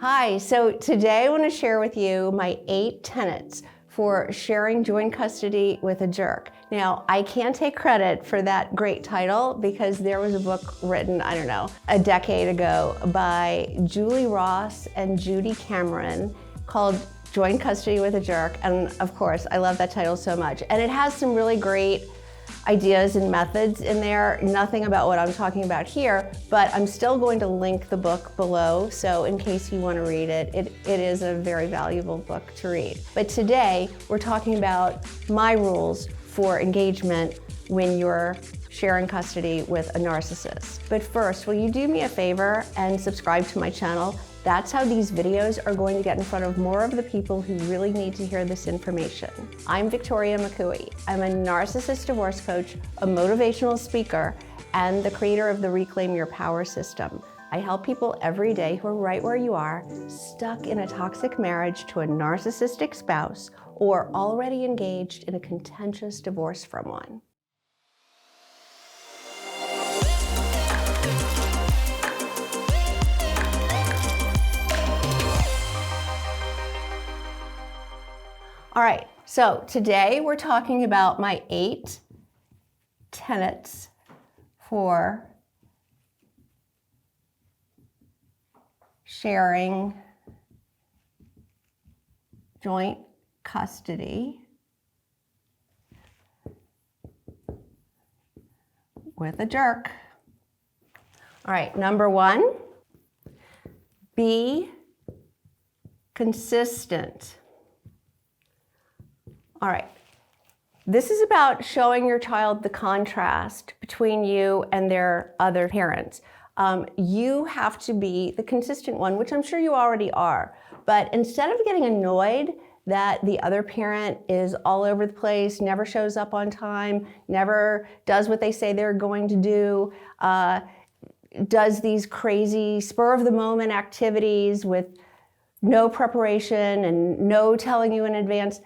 Hi, so today I want to share with you my 8 tenets for sharing joint custody with a jerk. Now, I can't take credit for that great title because there was a book written, I don't know, a decade ago by Julie Ross and Judy Cameron called Joint Custody with a Jerk. And of course, I love that title so much. And it has some really great ideas and methods in there, nothing about what I'm talking about here, but I'm still going to link the book below, so in case you want to read it, it is a very valuable book to read. But today, we're talking about my rules for engagement when you're sharing custody with a narcissist. But first, will you do me a favor and subscribe to my channel? That's how these videos are going to get in front of more of the people who really need to hear this information. I'm Victoria McCooey. I'm a narcissist divorce coach, a motivational speaker, and the creator of the Reclaim Your Power system. I help people every day who are right where you are, stuck in a toxic marriage to a narcissistic spouse, or already engaged in a contentious divorce from one. All right, so today we're talking about my 8 tenets for sharing joint custody with a jerk. All right, number 1, be consistent. All right, this is about showing your child the contrast between you and their other parents. You have to be the consistent one, which I'm sure you already are. But instead of getting annoyed that the other parent is all over the place, never shows up on time, never does what they say they're going to do, does these crazy spur-of-the-moment activities with no preparation and no telling you in advance,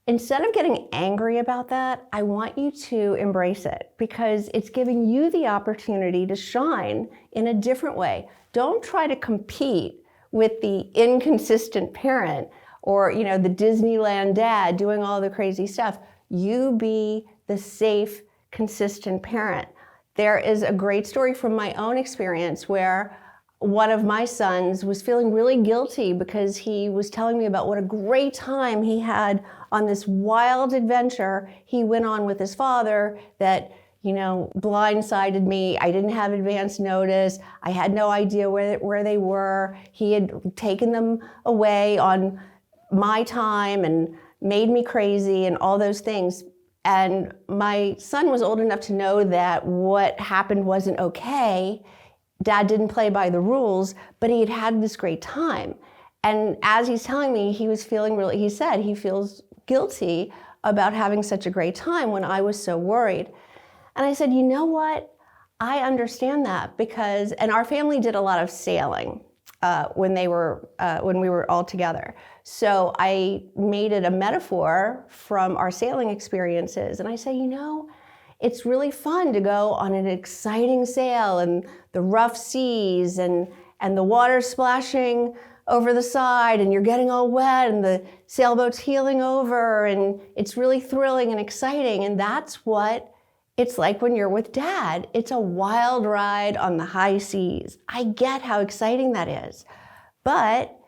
instead of getting angry about that, I want you to embrace it because it's giving you the opportunity to shine in a different way. Don't try to compete with the inconsistent parent or, the Disneyland dad doing all the crazy stuff. You be the safe, consistent parent. There is a great story from my own experience where one of my sons was feeling really guilty because he was telling me about what a great time he had on this wild adventure he went on with his father that, blindsided me. I didn't have advance notice. I had no idea where they were. He had taken them away on my time and made me crazy and all those things. And my son was old enough to know that what happened wasn't okay. Dad didn't play by the rules, but he had had this great time. And as he's telling me, he was feeling he said he feels guilty about having such a great time when I was so worried. And I said, you know what? I understand that because, and our family did a lot of sailing when we were all together. So I made it a metaphor from our sailing experiences. And I say, it's really fun to go on an exciting sail and the rough seas and the water splashing over the side and you're getting all wet and the sailboat's heeling over and it's really thrilling and exciting. And that's what it's like when you're with Dad. It's a wild ride on the high seas. I get how exciting that is. But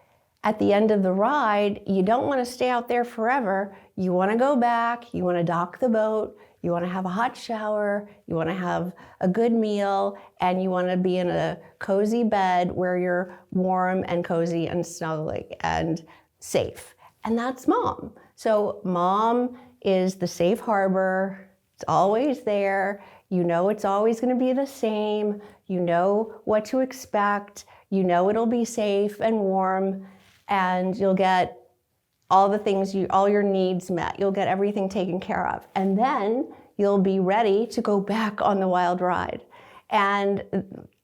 at the end of the ride, you don't want to stay out there forever. You want to go back, you want to dock the boat, you want to have a hot shower, you want to have a good meal, and you want to be in a cozy bed where you're warm and cozy and snuggly and safe. And that's Mom. So Mom is the safe harbor. It's always there. It's always going to be the same. You know what to expect. It'll be safe and warm, and you'll get all the things, all your needs met. You'll get everything taken care of. And then you'll be ready to go back on the wild ride. And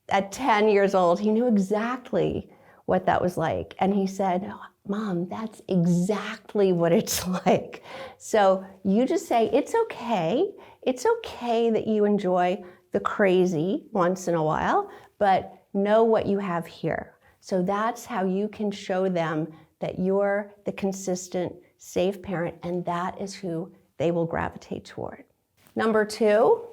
at 10 years old, he knew exactly what that was like. And he said, Mom, that's exactly what it's like. So you just say, it's okay. It's okay that you enjoy the crazy once in a while, but know what you have here. So that's how you can show them that you're the consistent, safe parent, and that is who they will gravitate toward. Number 2,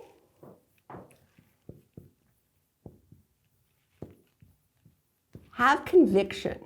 have conviction.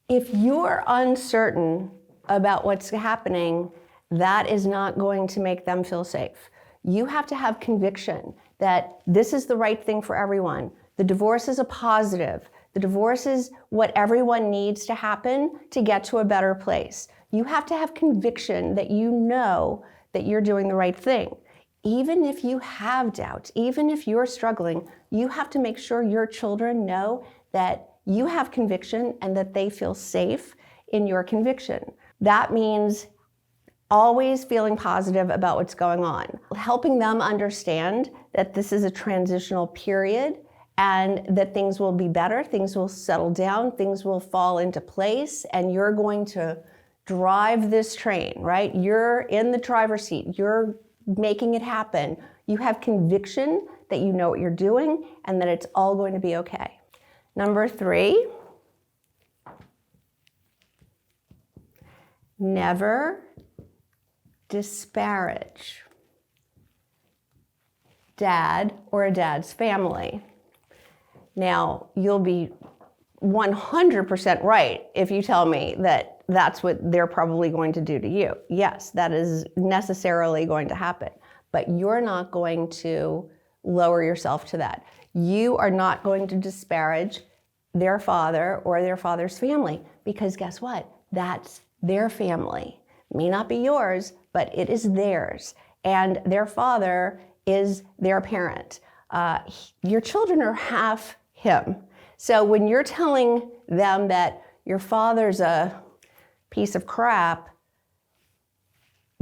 If you're uncertain about what's happening, that is not going to make them feel safe. You have to have conviction that this is the right thing for everyone. The divorce is a positive. The divorce is what everyone needs to happen to get to a better place. You have to have conviction that you know that you're doing the right thing. Even if you have doubts, even if you're struggling, you have to make sure your children know that you have conviction and that they feel safe in your conviction. That means always feeling positive about what's going on, helping them understand that this is a transitional period and that things will be better, things will settle down, things will fall into place, and you're going to drive this train, right? You're in the driver's seat, you're making it happen. You have conviction that you know what you're doing and that it's all going to be okay. Number 3, never disparage dad or a dad's family. Now, you'll be 100% right if you tell me that that's what they're probably going to do to you. Yes, that is necessarily going to happen, but you're not going to lower yourself to that. You are not going to disparage their father or their father's family, because guess what? That's their family. It may not be yours, but it is theirs. And their father is their parent. Your children are half him. So when you're telling them that your father's a piece of crap,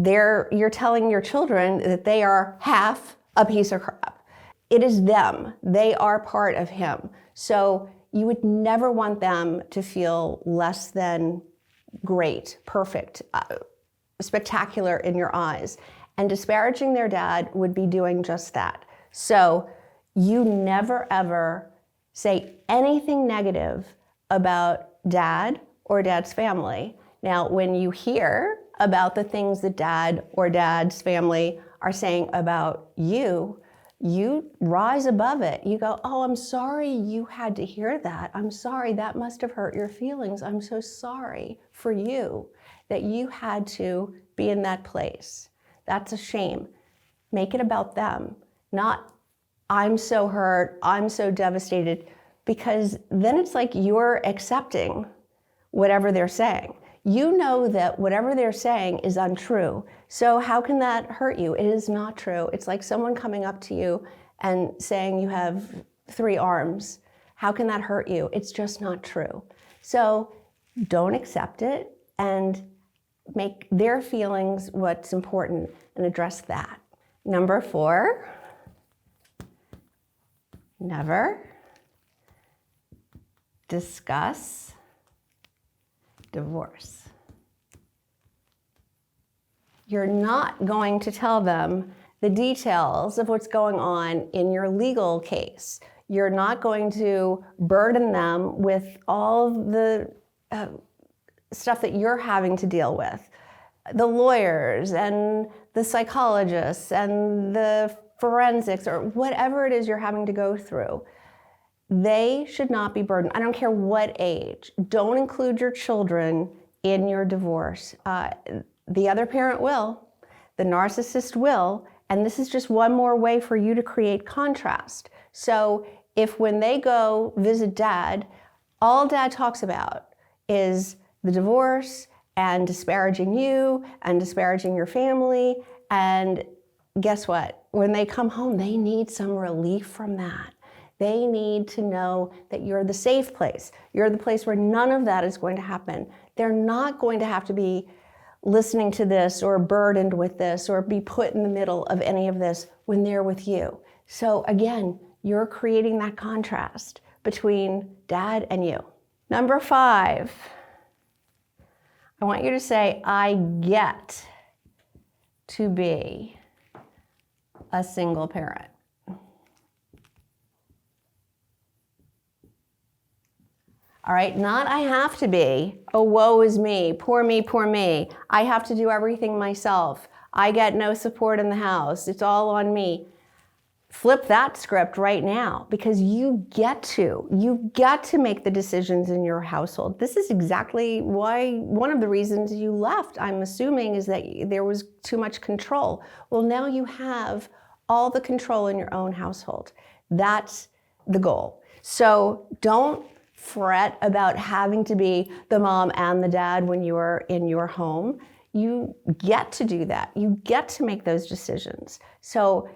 you're telling your children that they are half a piece of crap. It is them. They are part of him. So you would never want them to feel less than great, perfect, spectacular in your eyes. And disparaging their dad would be doing just that. So you never ever say anything negative about dad or dad's family. Now, when you hear about the things that dad or dad's family are saying about you, you rise above it. You go, oh, I'm sorry you had to hear that. I'm sorry, that must have hurt your feelings. I'm so sorry for you that you had to be in that place. That's a shame. Make it about them, not I'm so hurt, I'm so devastated, because then it's like you're accepting whatever they're saying. You know that whatever they're saying is untrue. So how can that hurt you? It is not true. It's like someone coming up to you and saying you have 3 arms. How can that hurt you? It's just not true. So don't accept it and make their feelings what's important and address that. Number 4, never discuss divorce. You're not going to tell them the details of what's going on in your legal case. You're not going to burden them with all the stuff that you're having to deal with. The lawyers and the psychologists and the forensics or whatever it is you're having to go through. They should not be burdened. I don't care what age. Don't include your children in your divorce. The other parent will, the narcissist will, and this is just one more way for you to create contrast. So if when they go visit dad, all dad talks about is the divorce and disparaging you and disparaging your family, and guess what? When they come home, they need some relief from that. They need to know that you're the safe place. You're the place where none of that is going to happen. They're not going to have to be listening to this or burdened with this or be put in the middle of any of this when they're with you. So again, you're creating that contrast between dad and you. Number 5, I want you to say, I get to be a single parent. All right, not I have to be, oh, woe is me, poor me, poor me. I have to do everything myself. I get no support in the house. It's all on me. Flip that script right now, because you get to make the decisions in your household. This is exactly why, one of the reasons you left, I'm assuming, is that there was too much control. Well, now you have all the control in your own household. That's the goal. So don't fret about having to be the mom and the dad when you're in your home. You get to do that. You get to make those decisions. So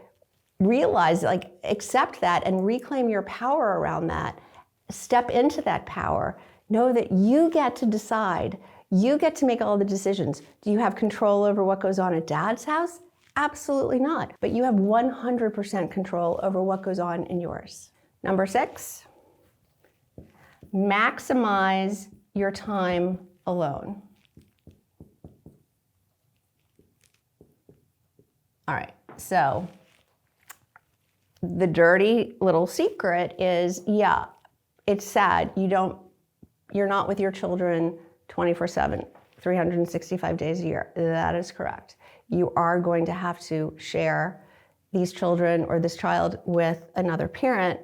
realize, like, accept that and reclaim your power around that. Step into that power. Know that you get to decide. You get to make all the decisions. Do you have control over what goes on at dad's house? Absolutely not. But you have 100% control over what goes on in yours. Number 6, maximize your time alone. All right, so the dirty little secret is, yeah, it's sad. You're not with your children 24/7, 365 days a year. That is correct. You are going to have to share these children or this child with another parent,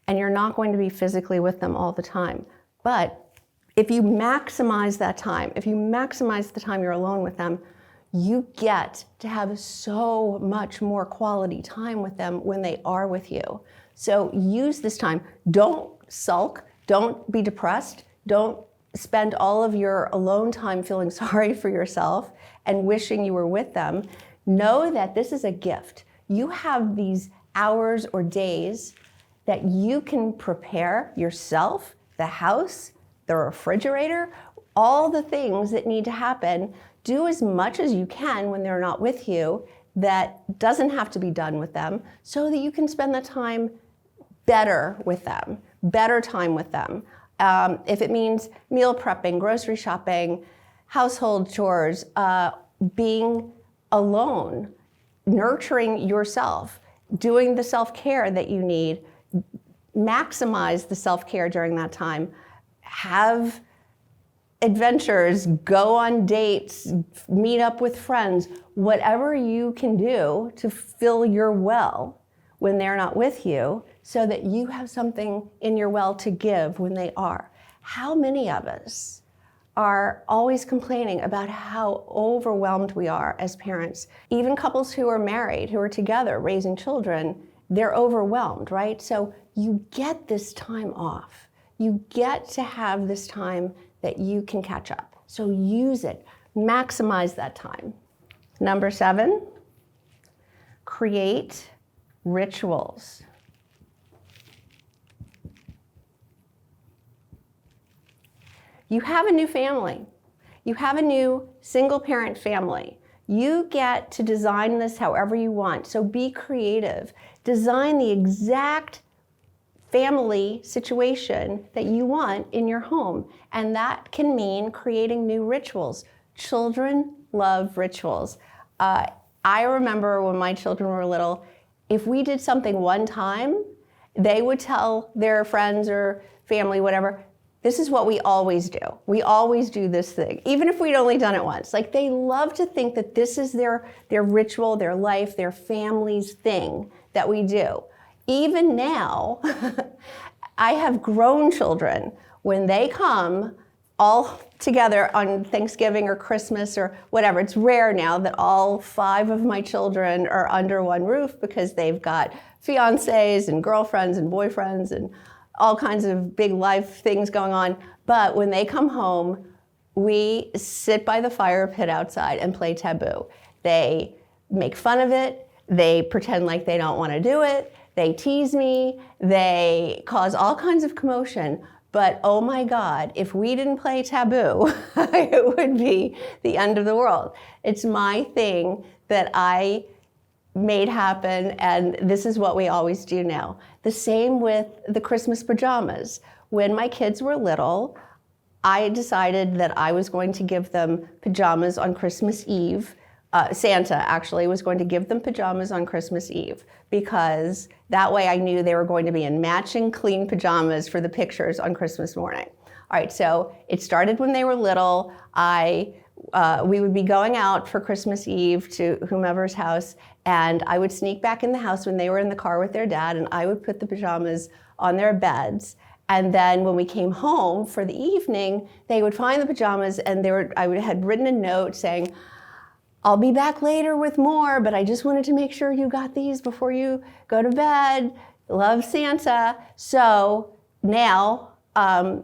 and you're not going to be physically with them all the time. But if you maximize that time, if you maximize the time you're alone with them, you get to have so much more quality time with them when they are with you. So use this time. Don't sulk. Don't be depressed. Don't spend all of your alone time feeling sorry for yourself and wishing you were with them. Know that this is a gift. You have these hours or days that you can prepare yourself, the house, the refrigerator, all the things that need to happen. Do as much as you can when they're not with you that doesn't have to be done with them, so that you can spend the time better with them, better time with them. If it means meal prepping, grocery shopping, household chores, being alone, nurturing yourself, doing the self-care that you need, maximize the self-care during that time. Have adventures, go on dates, meet up with friends, whatever you can do to fill your well when they're not with you, so that you have something in your well to give when they are. How many of us are always complaining about how overwhelmed we are as parents? Even couples who are married, who are together raising children, they're overwhelmed, right? So you get this time off. You get to have this time that you can catch up. So use it, maximize that time. Number 7, create rituals. You have a new family. You have a new single parent family. You get to design this however you want. So be creative. Design the exact family situation that you want in your home. And that can mean creating new rituals. Children love rituals. I remember when my children were little, if we did something one time, they would tell their friends or family, whatever, this is what we always do. We always do this thing, even if we'd only done it once. Like, they love to think that this is their ritual, their life, their family's thing that we do. Even now, I have grown children. When they come all together on Thanksgiving or Christmas or whatever, it's rare now that all 5 of my children are under one roof, because they've got fiancés and girlfriends and boyfriends and all kinds of big life things going on. But when they come home, we sit by the fire pit outside and play taboo. They make fun of it. They pretend like they don't want to do it. They tease me, they cause all kinds of commotion, but oh my God, if we didn't play taboo, it would be the end of the world. It's my thing that I made happen, and this is what we always do now. The same with the Christmas pajamas. When my kids were little, I decided that I was going to give them pajamas on Christmas Eve. Santa actually was going to give them pajamas on Christmas Eve, because that way I knew they were going to be in matching clean pajamas for the pictures on Christmas morning. All right, so it started when they were little. We would be going out for Christmas Eve to whomever's house, and I would sneak back in the house when they were in the car with their dad, and I would put the pajamas on their beds. And then when we came home for the evening, they would find the pajamas, and I had written a note saying, I'll be back later with more, but I just wanted to make sure you got these before you go to bed. Love, Santa. So now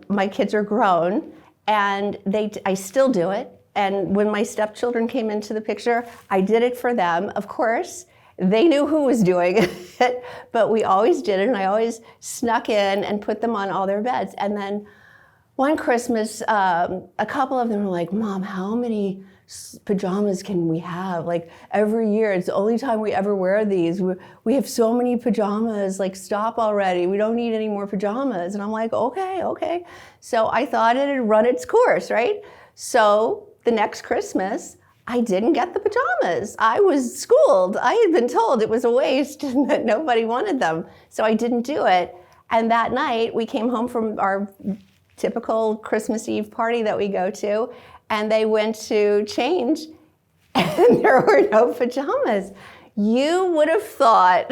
my kids are grown, and I still do it. And when my stepchildren came into the picture, I did it for them. Of course, they knew who was doing it, but we always did it, and I always snuck in and put them on all their beds. And then one Christmas, a couple of them were like, Mom, how many pajamas can we have? Like, every year, it's the only time we ever wear these. We have so many pajamas, like, stop already. We don't need any more pajamas. And I'm like, okay. So I thought it had run its course, right? So the next Christmas, I didn't get the pajamas. I was schooled. I had been told it was a waste and that nobody wanted them. So I didn't do it. And that night, we came home from our typical Christmas Eve party that we go to, and they went to change, and there were no pajamas. You would have thought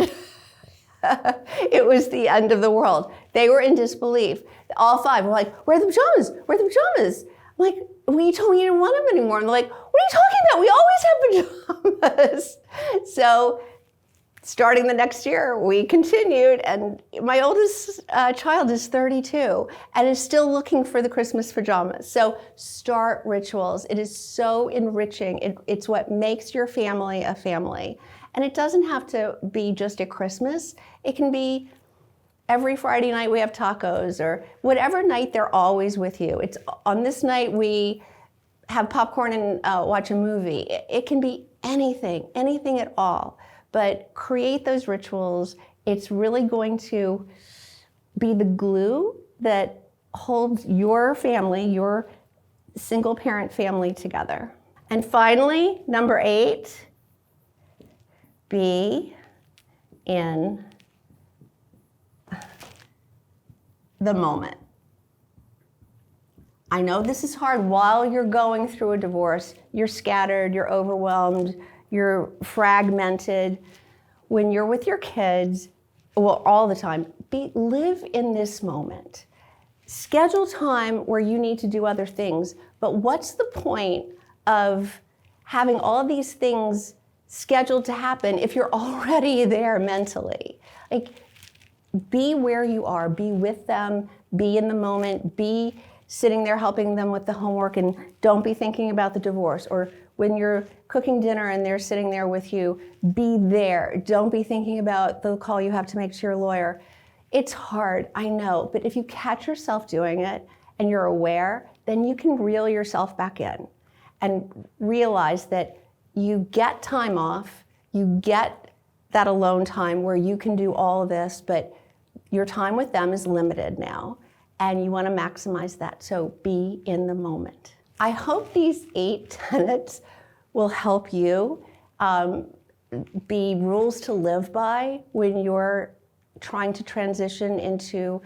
it was the end of the world. They were in disbelief. All five were like, where are the pajamas? Where are the pajamas? I'm like, well, you told me you didn't want them anymore. And they're like, what are you talking about? We always have pajamas. So starting the next year, we continued, and my oldest child is 32 and is still looking for the Christmas pajamas. So start rituals. It is so enriching. It's what makes your family a family. And it doesn't have to be just at Christmas. It can be every Friday night we have tacos, or whatever night they're always with you. It's on this night we have popcorn and watch a movie. It can be anything at all. But create those rituals. It's really going to be the glue that holds your family, your single parent family together. And finally, number 8, be in the moment. I know this is hard while you're going through a divorce. You're scattered, you're overwhelmed, you're fragmented. When you're with your kids, well, all the time, live in this moment. Schedule time where you need to do other things, but what's the point of having all of these things scheduled to happen if you're already there mentally? Like, be where you are, be with them, be in the moment, be sitting there helping them with the homework, and don't be thinking about the divorce. Or when you're cooking dinner and they're sitting there with you, be there. Don't be thinking about the call you have to make to your lawyer. It's hard, I know, but if you catch yourself doing it and you're aware, then you can reel yourself back in and realize that you get time off, you get that alone time where you can do all of this, but your time with them is limited now, and you want to maximize that. So be in the moment. I hope these 8 tenets will help you be rules to live by when you're trying to transition into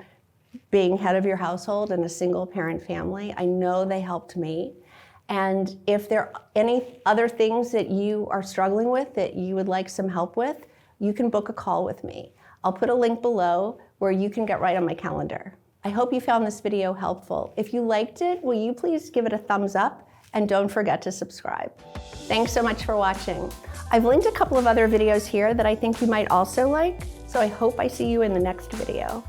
being head of your household in a single parent family. I know they helped me. And if there are any other things that you are struggling with that you would like some help with, you can book a call with me. I'll put a link below where you can get right on my calendar. I hope you found this video helpful. If you liked it, will you please give it a thumbs up, and don't forget to subscribe. Thanks so much for watching. I've linked a couple of other videos here that I think you might also like, so I hope I see you in the next video.